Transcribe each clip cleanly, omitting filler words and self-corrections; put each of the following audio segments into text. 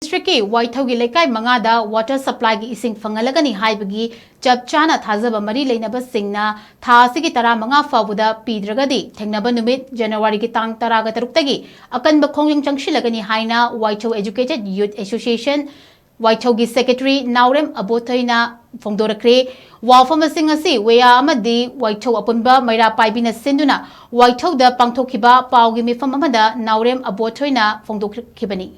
district ki Waithou gi Leikai mangada water supply gi Eshing Fanghallagani Haibagi Chap Chana THAJBA mari LEINABA SINGNA tha asigi 15 FAOBDA PIDRAGADI THANGNABA NUMIT January gi tang 13 tagi AKANBA KHONGJANG CHANGSILLAGANI HAINA Waithou Educated Youth Association Waithou gi Secretary NAOREM ABOTHOI na FONGDOKKHRE wafam asing asi WEYA amadi Waithou apunba maira paibina sinduna Waithou da pangthokhiba paugi mifam amada NAOREM ABOTHOI na FONGDOKKHREBani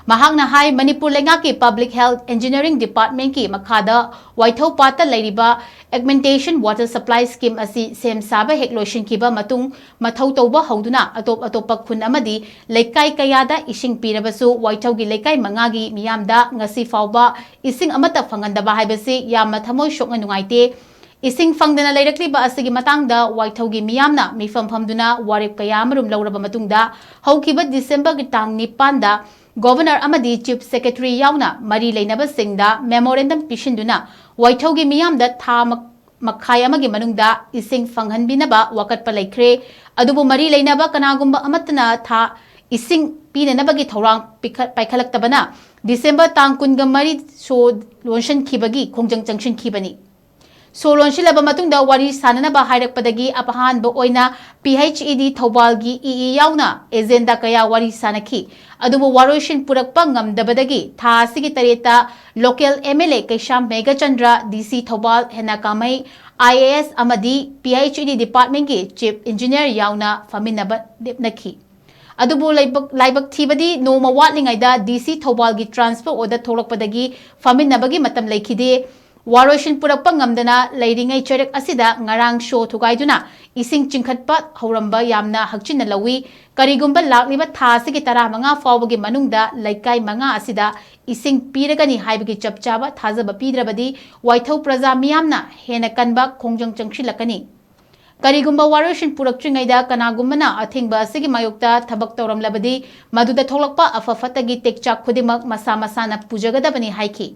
Mahakna hai Manipur lenga ki Public Health Engineering Department ki makhada Waithou pata leiriba augmentation water supply scheme asi sem saba heklotion kiba matung mathau tauba hauduna atop khun amadi Leikai kayada ising pirabasu Waithou gi Leikai mangagi miyamda ngasi fauba ising amata phangandaba haibasi yamna thamoi shokna nungaite ising fangdana leirakliba asigi matangda Waithou gi miyamna mifam phamduna warip kayamarum lauraba matungda haukiba December gi tang 9 da Governor amadi Chief Secretary yauna mari LEINABA singda memorandum pishinduna Waithou gi miyam da tha makhai amagi manungda ising fanghanbinaba wakatpa laikhre adubu mari LEINABA kanagumba amatna tha ising pinanabagi thorang paikhalaktabana December tang kunga mari so lonshan khibagi khongjang junction khibani so lonshilaba matungda wari sananaba hairakpadagi apahanba oina PHED Thoubal gi EE yauna agenda kaya wari sanakhi adubu waroshin purakpa ngamdabadagi tha asigi tareta local MLA Kaisham Megachandra DC Thoubal hena kamai IAS amadi PHED department gi chief engineer yauna faminaba depnakhi adubu laibak thibadi noma watlingaida DC Thoubal gi transfer order tholakpadagi faminabagi matam laikhide Waroshin purakpa ngamdana leiringai charak asida ngarang show thugaiduna ising chingkhatpa hauramba yamna hakchinna lawi karigumba lakliba thasigi 15 FAOBDA manungda Leikai manga asida ising piragani haibagi chap chaba THAJBA pidrabadi Waithou praja miyamna hena kanba khongjang changshillakani karigumba waroshin purakchringaida kanagumbana athingba asigi mayokta thabak tawramlabadi maduda tholakpa afafatagi tekchak khudimak masa masana pujagadabani haiki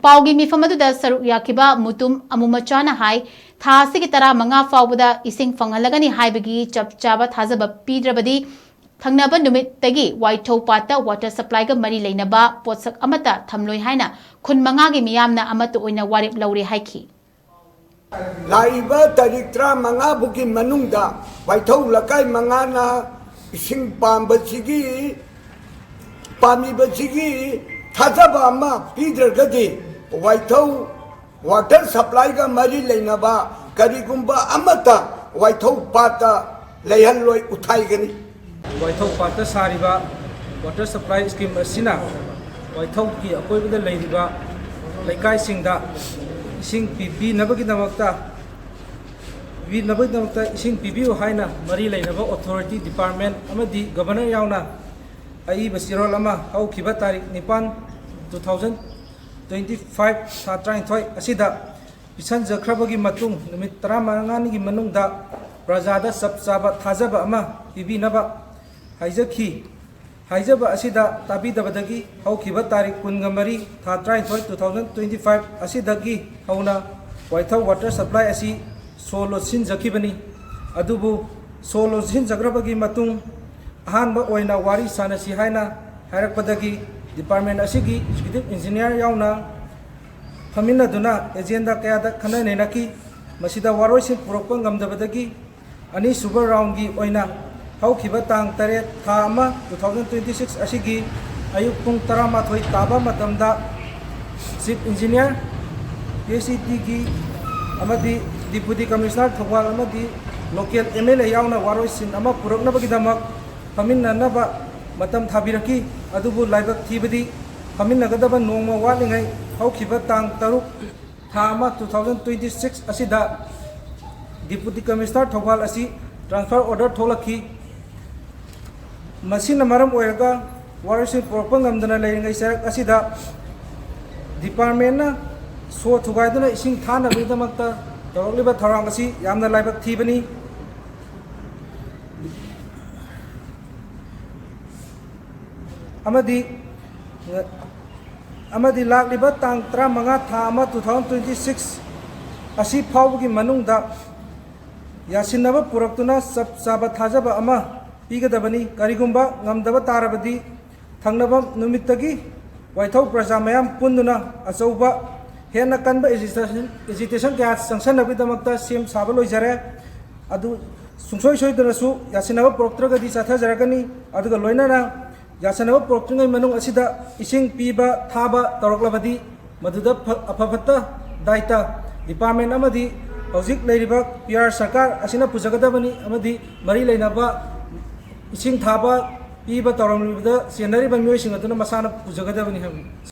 Paugi mifamaduda saruk yakiba mutum amumachana hai thasigi 15 FAOBDA Eshing Fanghallagani Haibagi Chap Chaba THAJBA pidrabadi THANGNABA NUMIT tagi Waithou pata water supply ga mari LEINABA potsak amata thamloi haina khun mangagi miyamna amata oina warip laure haiki Laiba tarik 15 buki manungda Waithou lakai mangana ising pambachigi pamibachigi THAJBA ama pidragadi Waithou water supply ga mari LEINABA karigumba amata Waithou pata leihanloi uthaigani Waithou pata sariba water supply scheme asina Waithou ki akoibada leiriba Leikai singda ising pibi nabagi namakta ising pibi haina mari LEINABA authority department amadi governor yauna ai basirol ama haukiba tarik 9 2025 Satrainthoi asida pisan jakrabagi matung numit 15 gi manungda prajada sabsaba THAJBA ama pibinaba haijaba asida tabidabadagi haukiba tarik 13 Satrainthoi 2025 asidagi hauna Waithou water supply asi solo sin jakibani adubu solo sin jakrabagi matung ahanba oina wari sanasi haina hairakpadagi Department ASIGI Executive Engineer yauna famina duna agenda kayada khana nenaki masida waroisin purokpa ngamdabadagi ani super round gi oina haukhiba tang 8 tha ama 2026 asigi ayuk pung 11 taba matamda Chief Engineer ACT gi amadi Deputy Commissioner Thoubal amadi local MLA yauna waroisin ama puroknabagi damak famina naba matam thabiraki adubu laibak thibadi haminagadaba nongma walingai haukiba tang 3 tha ama 2026 asida Deputy Commissioner Thoubal asi transfer order tholaki masina maram oiraga warisi propangamdana leiringai sarak asida department na so thugaiduna ising thana bidamakta tawliba tharang asi yamna laibak thibani amadi lakliba tang 15 tha ama 2026 asi FAOBDA manungda yasinaba puraktuna sabsaba THAJBA ama pigadabani karigumba ngamdaba tarabadi THANGNABA NUMIT tagi Waithou Praja Mayam Punduna Azova Hena Kanba agitation gas sanction of the Makta Sim Sabalo Jare Adu Sungsoi Darasu Yasinava Proctragadi THAJBA Adu Loinana Yasanava Proctring Manu Asida Ishing Piba Thaba Toroklabadi Maduda Apavata Daita Department Amadi Housing Ladybug PR Sakar Asina Puzagadabani Amadi Mari Lainaba Ishing Thaba Piba Toramida Sienari Bamuation at the Masana Puzagadabani.